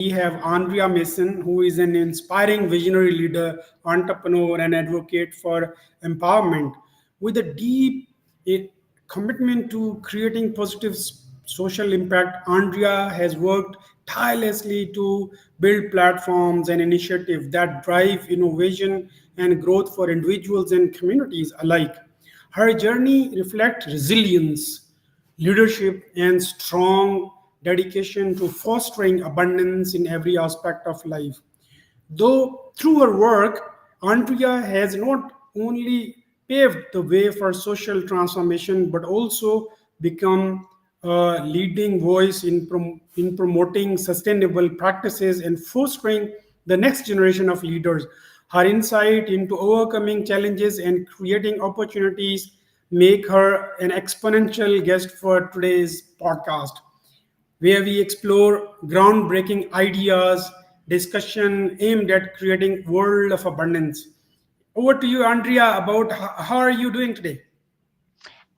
we have Andrea Mason, who is an inspiring visionary leader, entrepreneur, and advocate for empowerment. With a deep eh, commitment to creating positive social impact, Andrea has worked tirelessly to build platforms and initiatives that drive innovation and growth for individuals and communities alike. Her journey reflects resilience, leadership, and strong dedication to fostering abundance in every aspect of life. Though through her work, Andrea has not only paved the way for social transformation but also become a leading voice in promoting sustainable practices and fostering the next generation of leaders. Her insight into overcoming challenges and creating opportunities make her an exponential guest for today's podcast, where we explore groundbreaking ideas, discussion aimed at creating world of abundance. Over to you, Andrea, about how are you doing today?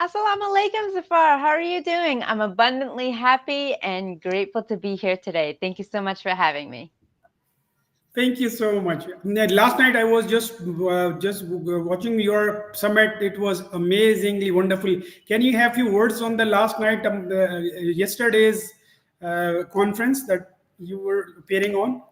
Assalamu alaikum, Zafar. How are you doing? I'm abundantly happy and grateful to be here today. Thank you so much for having me. Thank you so much. Last night I was just watching your summit. It was amazingly wonderful. Can you have few words on the last night, yesterday's conference that you were appearing on?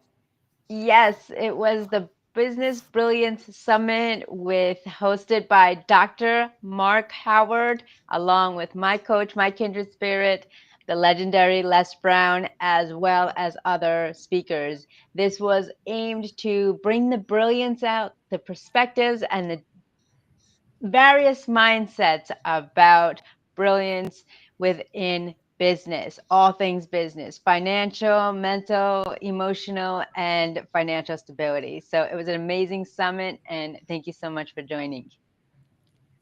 Yes, it was the Business Brilliance Summit with hosted by Dr. Mark Howard, along with my coach, my kindred spirit, the legendary Les Brown, as well as other speakers. This was aimed to bring the brilliance out, the perspectives, and the various mindsets about brilliance within business, all things business, financial, mental, emotional, and financial stability. So it was an amazing summit, and thank you so much for joining.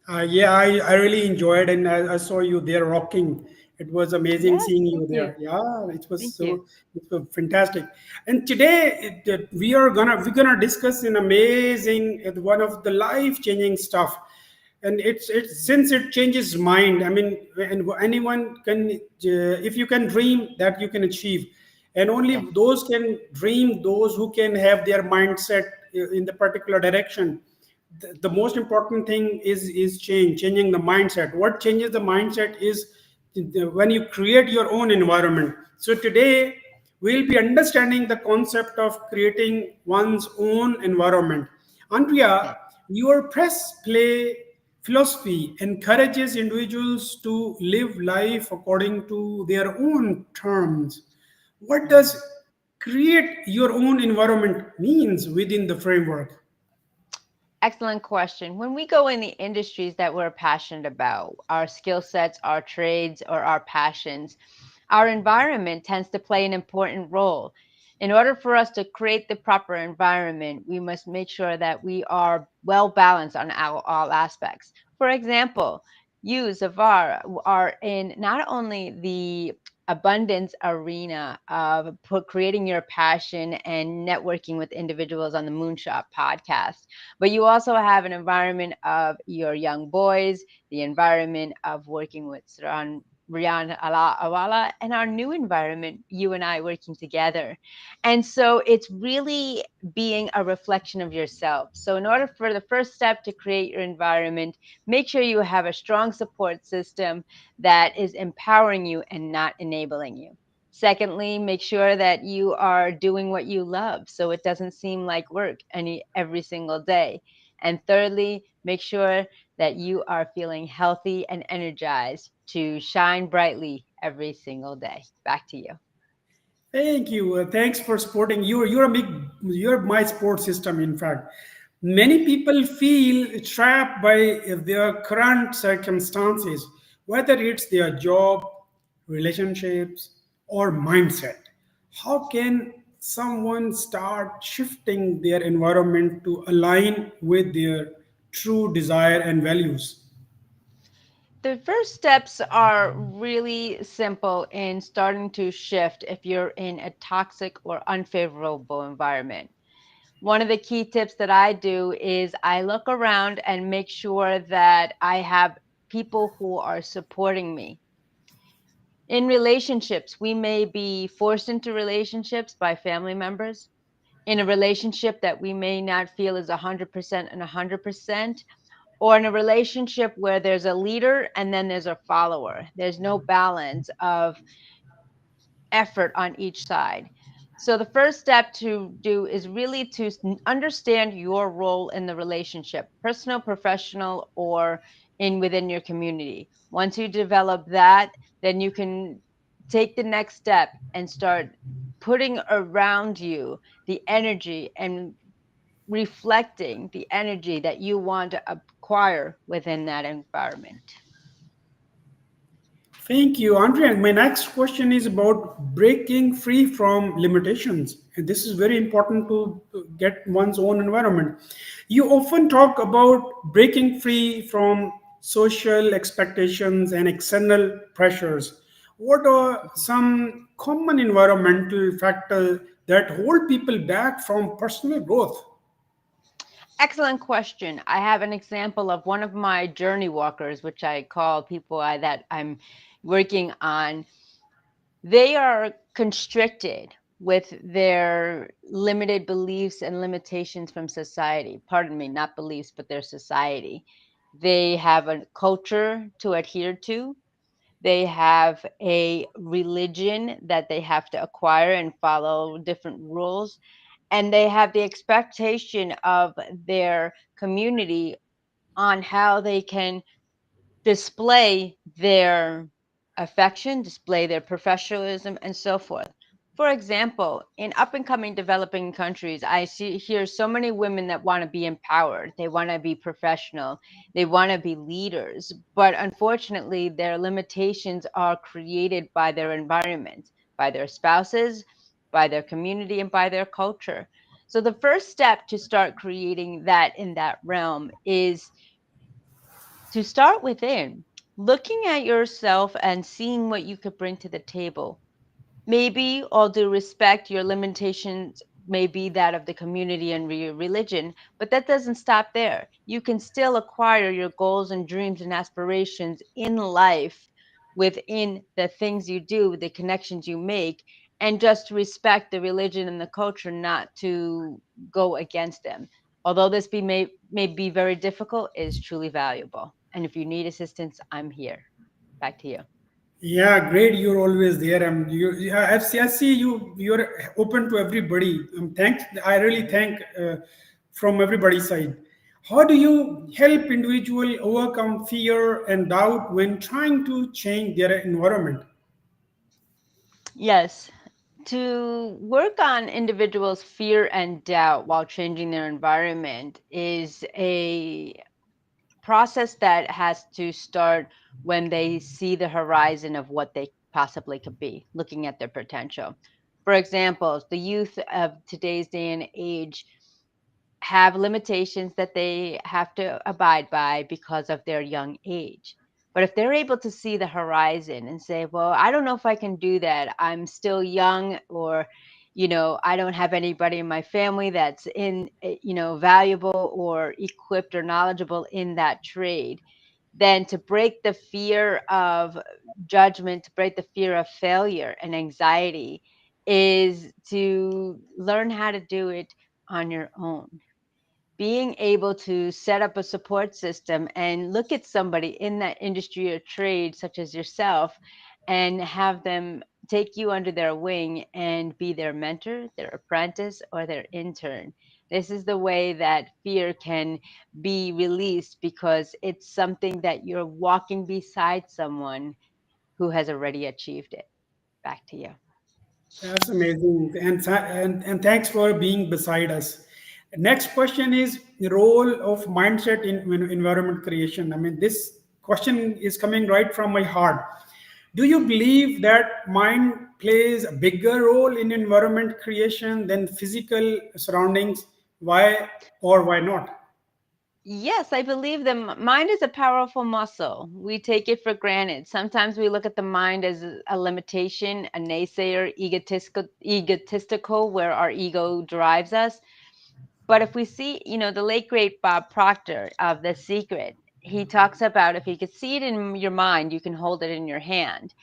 Yeah, I really enjoyed, and I saw you there rocking. It was amazing Yes, seeing thank you you. there. Yeah, Thank you. it was fantastic. And today we're gonna discuss an amazing one of the life changing stuff, and it's since it changes mind. I mean, and anyone can if you can dream that you can achieve, and only Yes. those can dream those who can have their mindset in the particular direction. The most important thing is changing the mindset. What changes the mindset is when you create your own environment. So today we'll be understanding the concept of creating one's own environment. Andrea, Okay. your press play philosophy encourages individuals to live life according to their own terms. What does Mhm. create your own environment means within the framework? Excellent question. When we go in the industries that we're passionate about, our skill sets, our trades, or our passions, our environment tends to play an important role. In order for us to create the proper environment, we must make sure that we are well balanced on all aspects. For example, you, Zavar, are in not only the abundance arena of creating your passion and networking with individuals on the Moonshot podcast, but you also have an environment of your young boys, the environment of working with Rian Awala, and our new environment, you and I working together. And so it's really being a reflection of yourself. So, in order for the first step to create your environment, make sure you have a strong support system that is empowering you and not enabling you. Secondly, make sure that you are doing what you love so it doesn't seem like work every single day. And thirdly, make sure that you are feeling healthy and energized to shine brightly every single day. Back to you. Thank you. Thanks for supporting. You're my support system. In fact, many people feel trapped by their current circumstances, whether it's their job, relationships, or mindset. How can someone start shifting their environment to align with their true desire and values? The first steps are really simple in starting to shift if you're in a toxic or unfavorable environment. One of the key tips that I do is I look around and make sure that I have people who are supporting me. In relationships, we may be forced into relationships by family members. In a relationship that we may not feel is 100% and 100%, or in a relationship where there's a leader and then there's a follower. There's no balance of effort on each side. So the first step to do is really to understand your role in the relationship, personal, professional, or in within your community. Once you develop that, then you can take the next step and start putting around you the energy and reflecting the energy that you want to acquire within that environment. Thank you, Andrea. My next question is about breaking free from limitations. And this is very important to get one's own environment. You often talk about breaking free from social expectations and external pressures. What are some common environmental factors that hold people back from personal growth? Excellent question. I have an example of one of my journey walkers, which I call people that I'm working on. They are constricted with their limited beliefs and limitations from society. Pardon me, not beliefs, but their society. They have a culture to adhere to. They have a religion that they have to acquire and follow different rules, and they have the expectation of their community on how they can display their affection, display their professionalism, and so forth. For example, in up and coming developing countries, I see here so many women that want to be empowered. They want to be professional. They want to be leaders. But unfortunately, their limitations are created by their environment, by their spouses, by their community, and by their culture. So the first step to start creating that in that realm is to start within, looking at yourself and seeing what you could bring to the table. Maybe, all due respect, your limitations may be that of the community and your religion, but that doesn't stop there. You can still acquire your goals and dreams and aspirations in life within the things you do, the connections you make, and just respect the religion and the culture, not to go against them. Although this may be very difficult, it is truly valuable. And if you need assistance, I'm here. Back to you. Yeah, great. You're always there. Yeah, I see you. You're open to everybody. Thanks. I really thank from everybody's side. How do you help individual overcome fear and doubt when trying to change their environment? Yes, to work on individuals' fear and doubt while changing their environment is a process that has to start when they see the horizon of what they possibly could be, looking at their potential. For example, the youth of today's day and age have limitations that they have to abide by because of their young age. But if they're able to see the horizon and say, well, I don't know if I can do that. I'm still young, or, I don't have anybody in my family that's valuable or equipped or knowledgeable in that trade, then to break the fear of judgment, to break the fear of failure and anxiety, is to learn how to do it on your own. Being able to set up a support system and look at somebody in that industry or trade, such as yourself, and have them take you under their wing and be their mentor, their apprentice, or their intern. This is the way that fear can be released, because it's something that you're walking beside someone who has already achieved it. Back to you. That's amazing, and thanks for being beside us. Next question is the role of mindset in environment creation. I mean, this question is coming right from my heart. Do you believe that mind plays a bigger role in environment creation than physical surroundings? Why or why not? Yes, I believe the mind is a powerful muscle. We take it for granted. Sometimes we look at the mind as a limitation, a naysayer, egotistical, where our ego drives us. But if we see, the late great Bob Proctor of The Secret, he talks about if you could see it in your mind, you can hold it in your hand.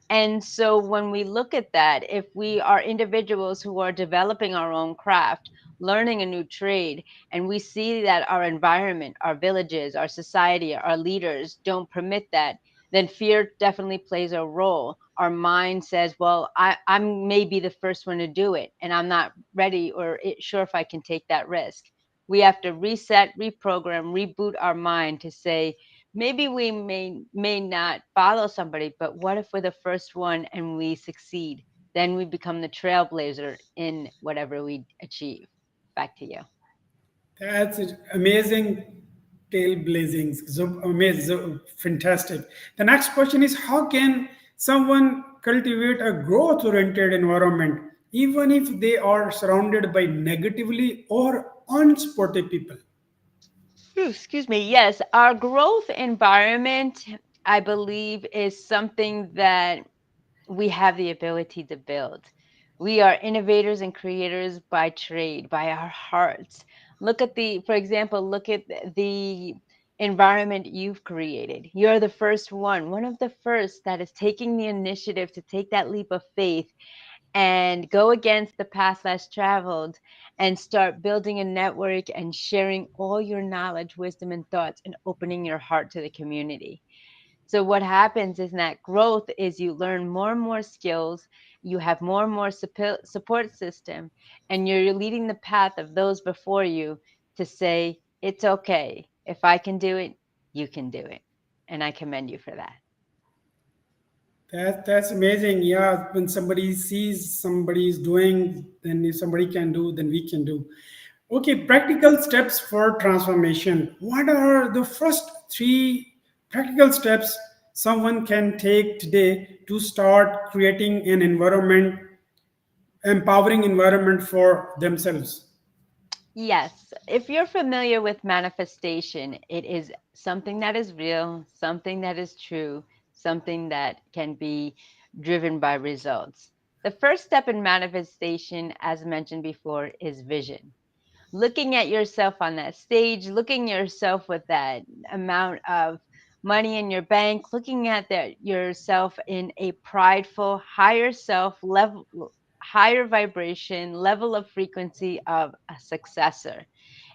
And so when we look at that, if we are individuals who are developing our own craft, learning a new trade, and we see that our environment, our villages, our society, our leaders don't permit that, then fear definitely plays a role. Our mind says, well, I'm maybe the first one to do it, and I'm not ready or sure if I can take that risk. We have to reset, reprogram, reboot our mind to say, maybe we may not follow somebody, but what if we're the first one and we succeed? Then we become the trailblazer in whatever we achieve. Back to you. That's it. Amazing tail blazings. So amazing, so fantastic. The next question is, how can someone cultivate a growth oriented environment even if they are surrounded by negatively or unsportive people? Ooh, excuse me. Yes, our growth environment, I believe, is something that we have the ability to build. We are innovators and creators by trade, by our hearts. For example, look at the environment you've created. You're the first one of the first that is taking the initiative to take that leap of faith and go against the path less traveled and start building a network and sharing all your knowledge, wisdom, and thoughts and opening your heart to the community. So what happens is that growth is you learn more and more skills, you have more and more support system, and you're leading the path of those before you to say, it's okay. If I can do it, you can do it. And I commend you for that. That's amazing. Yeah, when somebody sees somebody is doing, then if somebody can do, then we can do. Okay, practical steps for transformation. What are the first three practical steps someone can take today to start creating an environment, empowering environment for themselves? Yes, if you're familiar with manifestation, it is something that is real, something that is true, something that can be driven by results. The first step in manifestation, as mentioned before, is vision. Looking at yourself on that stage, looking at yourself with that amount of money in your bank, looking at that yourself in a prideful, higher self level, higher vibration, level of frequency of a successor.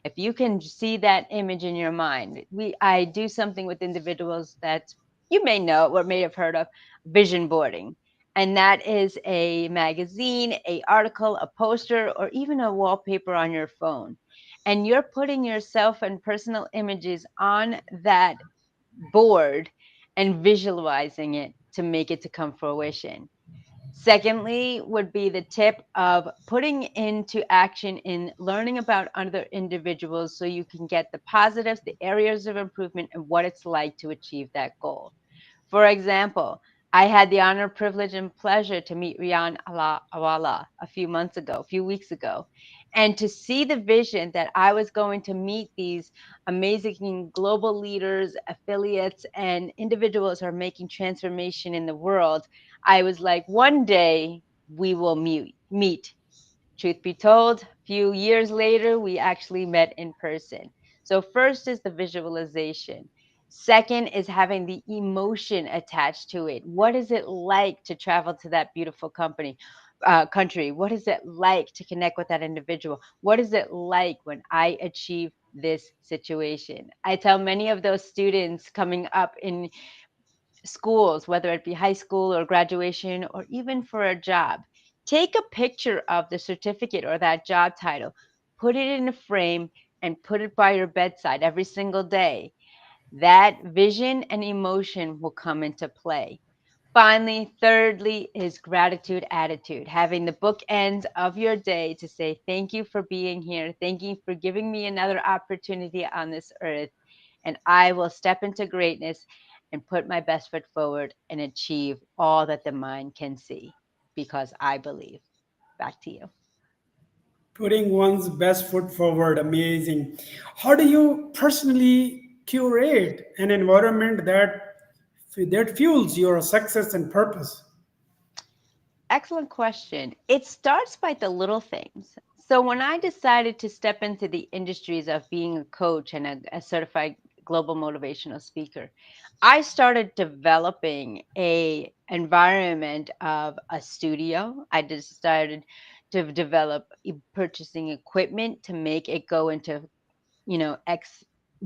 If you can see that image in your mind, I do something with individuals that you may know or may have heard of, vision boarding. And that is a magazine, a article, a poster, or even a wallpaper on your phone. And you're putting yourself and personal images on that board and visualizing it to make it to come fruition. Secondly, would be the tip of putting into action in learning about other individuals so you can get the positives, the areas of improvement, and what it's like to achieve that goal. For example, I had the honor, privilege, and pleasure to meet Rian Awala a few weeks ago, and to see the vision that I was going to meet these amazing global leaders, affiliates, and individuals who are making transformation in the world. I was like, one day we will meet. Truth be told, a few years later, we actually met in person. So, first is the visualization. Second is having the emotion attached to it. What is it like to travel to that beautiful country? What is it like to connect with that individual? What is it like when I achieve this situation? I tell many of those students coming up in schools, whether it be high school or graduation or even for a job. Take a picture of the certificate or that job title, put it in a frame, and put it by your bedside every single day. That vision and emotion will come into play. Finally, thirdly, is gratitude attitude, having the bookends of your day to say, thank you for being here. Thank you for giving me another opportunity on this earth. And I will step into greatness and put my best foot forward and achieve all that the mind can see because I believe. Back to you. Putting one's best foot forward, amazing. How do you personally curate an environment that fuels your success and purpose? Excellent question. It starts by the little things. So, when I decided to step into the industries of being a coach and a certified global motivational speaker, I started developing a environment of a studio. I just started to develop purchasing equipment to make it go into, you know,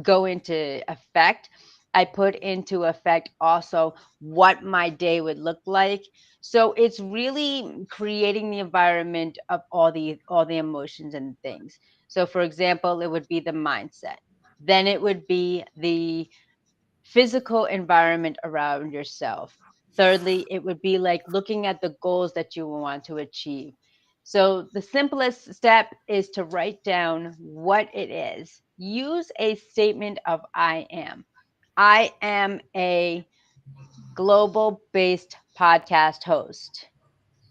go into effect. I put into effect also what my day would look like. So it's really creating the environment of all the emotions and things. So for example, it would be the mindset. Then it would be the physical environment around yourself. Thirdly, it would be like looking at the goals that you want to achieve. So, the simplest step is to write down what it is. Use a statement of I am. I am a global based podcast host.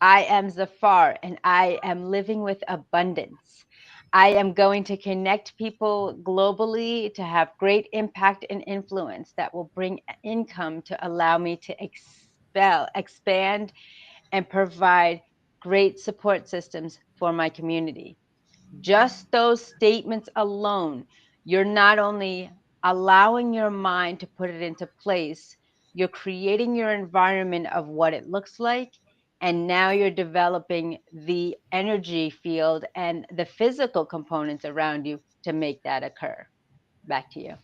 I am Zafar and I am living with abundance. I am going to connect people globally to have great impact and influence that will bring income to allow me to expand and provide great support systems for my community. Just those statements alone, you're not only allowing your mind to put it into place, you're creating your environment of what it looks like. And now you're developing the energy field and the physical components around you to make that occur. Back to you.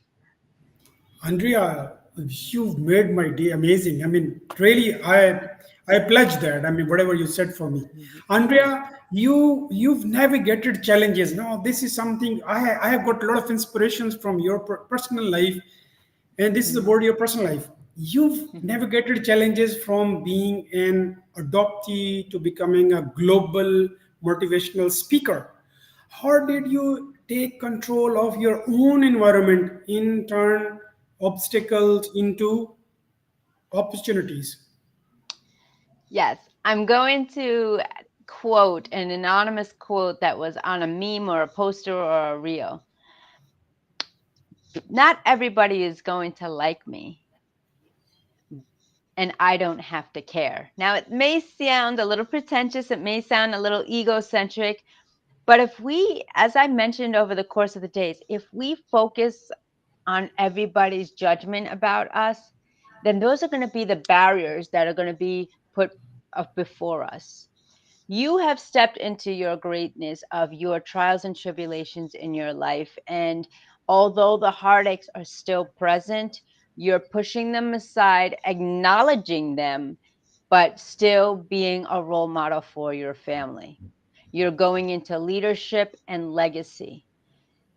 Andrea, you've made my day amazing. I mean, really, I pledge that. I mean, whatever you said for me, Mhm. Andrea, you've navigated challenges. No, this is something I have got a lot of inspirations from your personal life, and this is Mhm. about your personal life. You've Mhm. navigated challenges from being an adoptee to becoming a global motivational speaker. How did you take control of your own environment in turn obstacles into opportunities? Yes, I'm going to quote an anonymous quote that was on a meme or a poster or a reel. Not everybody is going to like me, and I don't have to care. Now, it may sound a little pretentious, it may sound a little egocentric, but if we, as I mentioned over the course of the days, if we focus on everybody's judgment about us, then those are going to be the barriers that are going to be put up before us. You have stepped into your greatness of your trials and tribulations in your life. And although the heartaches are still present, you're pushing them aside, acknowledging them, but still being a role model for your family. You're going into leadership and legacy.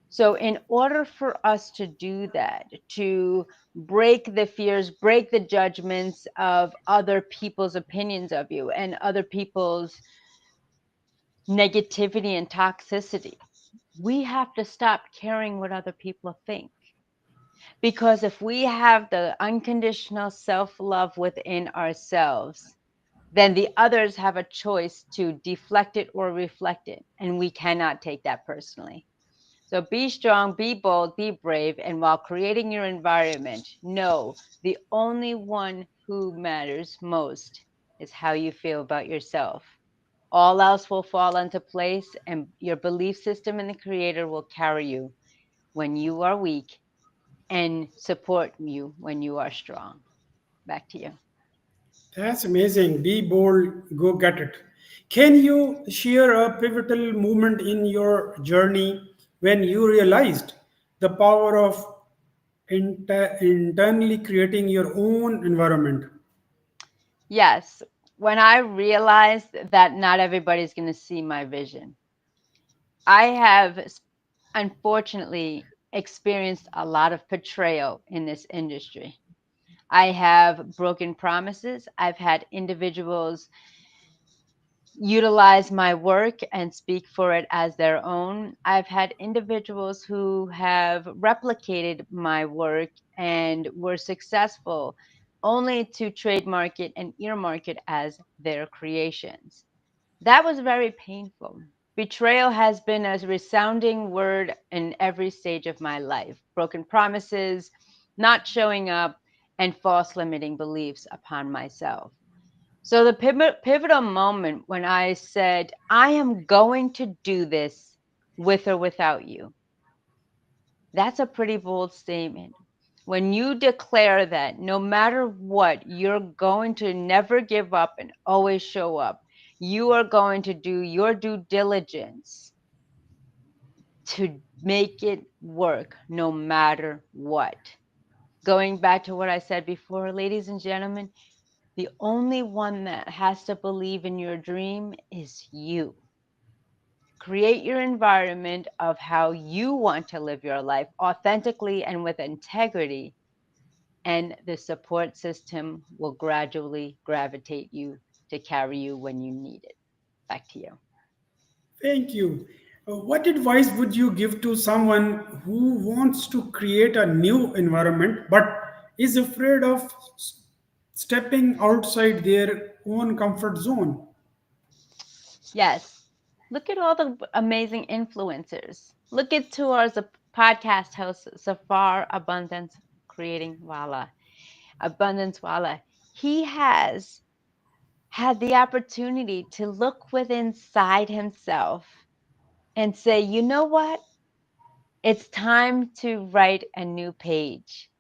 So, in order for us to do that, to break the fears, break the judgments of other people's opinions of you and other people's negativity and toxicity. We have to stop caring what other people think. Because if we have the unconditional self love within ourselves, then the others have a choice to deflect it or reflect it. And we cannot take that personally. So be strong, be bold, be brave. And while creating your environment, know the only one who matters most is how you feel about yourself. All else will fall into place, and your belief system in the Creator will carry you when you are weak and support you when you are strong. Back to you. That's amazing. Be bold, go get it. Can you share a pivotal moment in your journey when you realized the power of internally creating your own environment? Yes, when I realized that not everybody's going to see my vision, I have unfortunately experienced a lot of betrayal in this industry. I have broken promises. I've had individuals utilize my work and speak for it as their own. I've had individuals who have replicated my work and were successful only to trademark it and earmark it as their creations. That was very painful. Betrayal has been a resounding word in every stage of my life. Broken promises, not showing up, and false limiting beliefs upon myself. So the pivotal moment when I said, I am going to do this with or without you, that's a pretty bold statement. When you declare that no matter what, you're going to never give up and always show up, you are going to do your due diligence to make it work no matter what. Going back to what I said before, ladies and gentlemen, the only one that has to believe in your dream is you. Create your environment of how you want to live your life authentically and with integrity, and the support system will gradually gravitate you to carry you when you need it. Back to you. Thank you. What advice would you give to someone who wants to create a new environment but is afraid of stepping outside their own comfort zone? Yes. Look at all the amazing influencers. Look at tours of podcast host Safar Abundance Creating Wala. Abundance Wala. He has had the opportunity to look within inside himself and say, you know what? It's time to write a new page.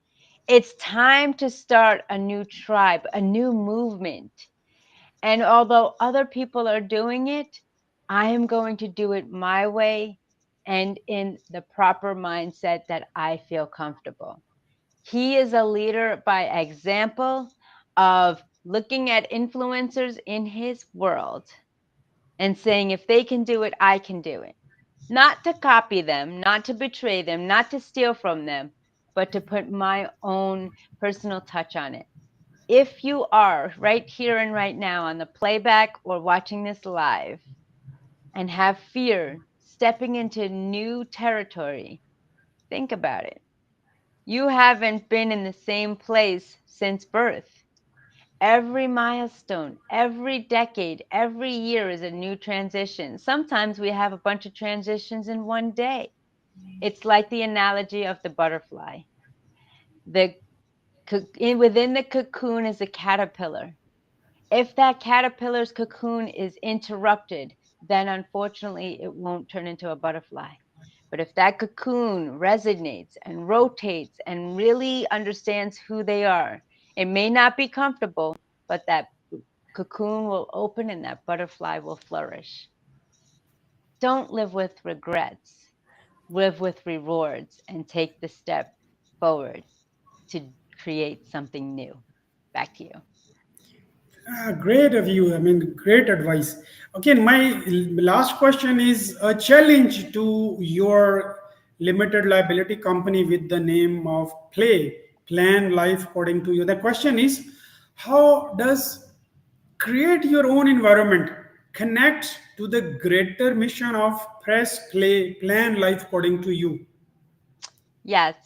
It's time to start a new tribe, a new movement. And although other people are doing it, I am going to do it my way and in the proper mindset that I feel comfortable. He is a leader by example of looking at influencers in his world and saying, if they can do it, I can do it. Not to copy them, not to betray them, not to steal from them, but to put my own personal touch on it. If you are right here and right now on the playback or watching this live and have fear stepping into new territory, think about it. You haven't been in the same place since birth. Every milestone, every decade, every year is a new transition. Sometimes we have a bunch of transitions in one day. It's like the analogy of the butterfly. The within the cocoon is a caterpillar. If that caterpillar's cocoon is interrupted, then unfortunately it won't turn into a butterfly. But if that cocoon resonates and rotates and really understands who they are, it may not be comfortable, but that cocoon will open and that butterfly will flourish. Don't live with regrets, live with rewards, and take the step forward to create something new. Back to you. Great of you. I mean, great advice. Okay, my last question is a challenge to your limited liability company with the name of Plan Life According to You. The question is, how does create your own environment connect to the greater mission of Plan Life According to You? Yes,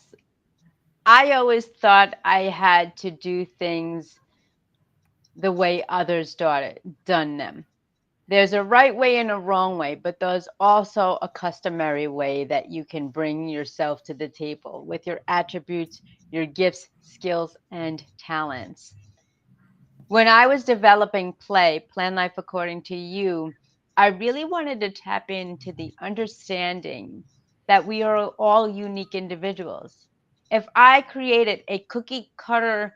I always thought I had to do things the way others done them. There's a right way and a wrong way, but there's also a customary way that you can bring yourself to the table with your attributes, your gifts, skills, and talents. When I was developing Plan Life According to You, I really wanted to tap into the understanding that we are all unique individuals. If I created a cookie cutter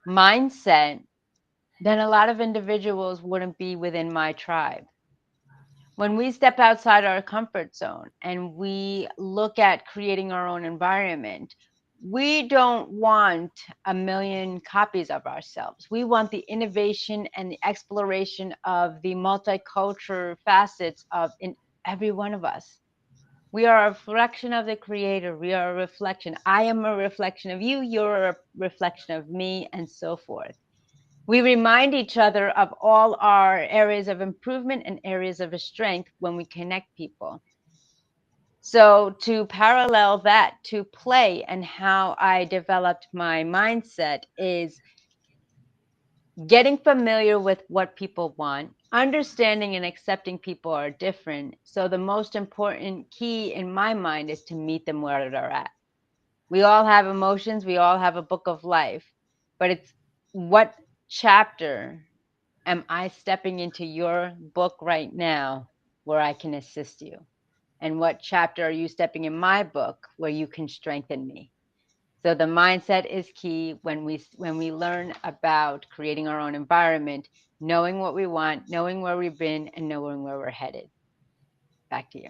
mindset, then a lot of individuals wouldn't be within my tribe. When we step outside our comfort zone and we look at creating our own environment, we don't want a million copies of ourselves. We want the innovation and the exploration of the multicultural facets of in every one of us. We are a reflection of the creator. We are a reflection. I am a reflection of you. You're a reflection of me, and so forth. We remind each other of all our areas of improvement and areas of strength when we connect people. So, to parallel that to play and how I developed my mindset is getting familiar with what people want, understanding and accepting people are different. So, the most important key in my mind is to meet them where they're at. We all have emotions, we all have a book of life, but it's what chapter am I stepping into your book right now where I can assist you? And what chapter are you stepping in my book where you can strengthen me? So the mindset is key when we learn about creating our own environment, knowing what we want, knowing where we've been, and knowing where we're headed. Back to you.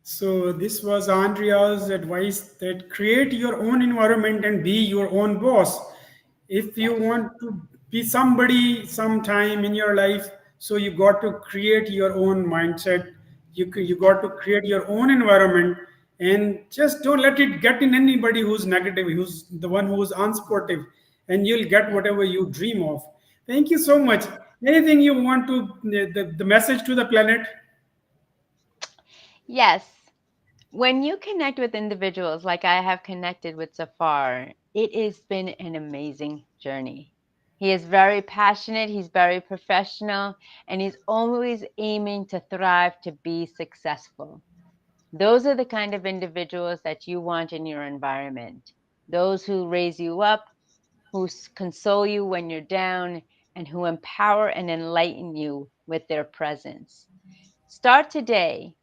So this was Andrea's advice that create your own environment and be your own boss. If you Yes. want to be somebody sometime in your life, so you got to create your own mindset. You got to create your own environment, and just don't let it get in anybody who's negative, who's the one who's unsportive, and you'll get Yes. whatever you dream of. Thank you so much. Anything you want to the message to the planet? Yes. When you connect with individuals like I have connected with Safar, it has been an amazing journey. He is very passionate, he's very professional, and he's always aiming to thrive, to be successful. Those are the kind of individuals that you want in your environment. Those who raise you up, who console you when you're down, and who empower and enlighten you with their presence. Start today.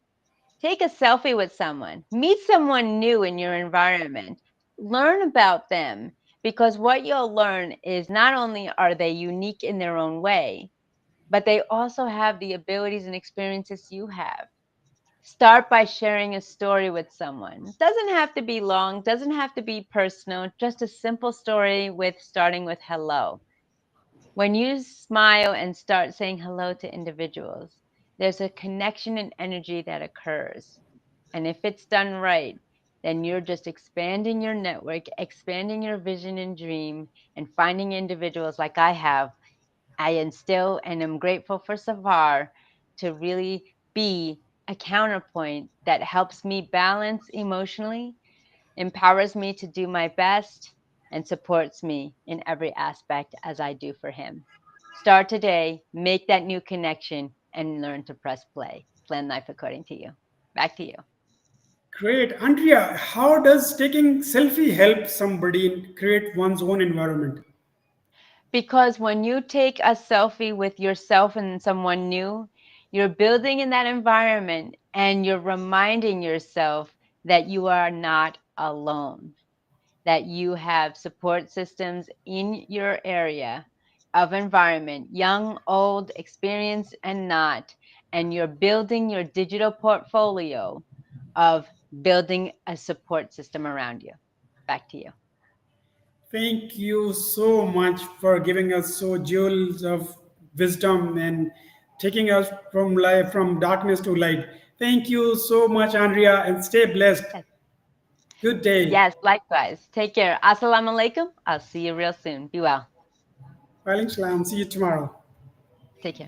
Take a selfie with someone, meet someone new in your environment, learn about them, because what you'll learn is not only are they unique in their own way, but they also have the abilities and experiences you have. Start by sharing a story with someone. It doesn't have to be long, doesn't have to be personal, just a simple story with starting with hello. When you smile and start saying hello to individuals, there's a connection and energy that occurs. And if it's done right, then you're just expanding your network, expanding your vision and dream, and finding individuals like I have. I instill and am grateful for Savar to really be a counterpoint that helps me balance emotionally, empowers me to do my best, and supports me in every aspect as I do for him. Start today, make that new connection, and learn to press play. Plan life according to you. Back to you. Great. Andrea, how does taking selfie help somebody create one's own environment? Because when you take a selfie with yourself and someone new, you're building in that environment and you're reminding yourself that you are not alone, that you have support systems in your area of environment, young, old, experienced, and not. And you're building your digital portfolio of building a support system around you. Back to you. Thank you so much for giving us so jewels of wisdom and taking us from life from darkness to light. Thank you so much, Andrea, and stay blessed. Yes. Good day. Yes, likewise. Take care. Assalamu alaikum. I'll see you real soon. Be well. Walaikum salam. See you tomorrow. Take care.